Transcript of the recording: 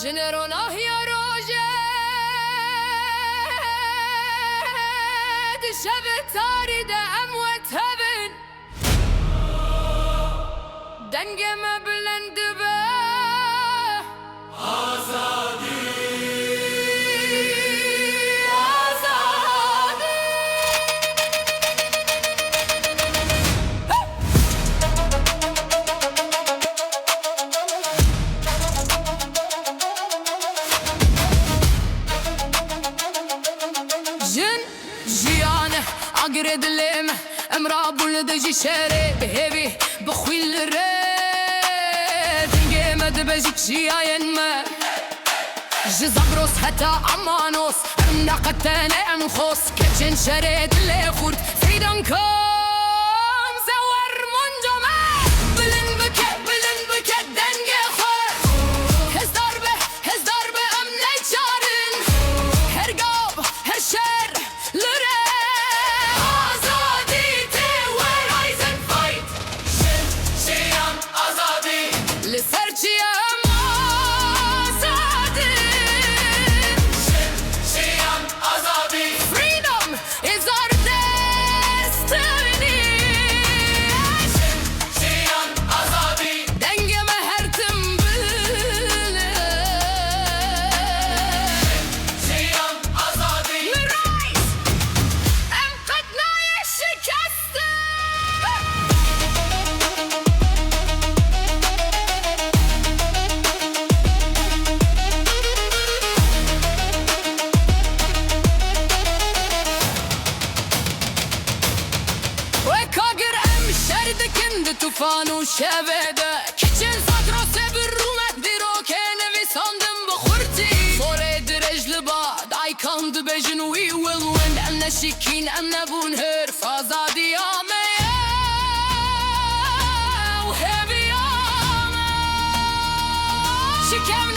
جنرونه يا روجد شب تارد اموت هبن دنگ ما بلند به آزادی آزادی جن جيانه اقرد لم امرا بولدجي شاري بهبي بخويل الرد نجمد بجيك جياين ما جزبروس حتى امانوس امنا قتانا امخوس كتشن شريد اللي خورد فيدنكم زور منجمة بلن بكت دنجي خور هز ضربة امنا يجارن هر قاب هر شر لره آزادي تيوه رايزن فايت شيان آزادي لسرچيام آزادي شيان آزادي Freedom is our destiny شيان آزادي دنگم هر تنبله شيان آزادی نرایز ام قدنای شکسته وكاغر ام شردكند طوفان وشبده كيچن صدرو سبرومت دیرو که نویساندم بخورتی فوره درجل بعد I can't vision we will win ام نشکین ام نبون هرف آزادی آمه و هبی آمه شکم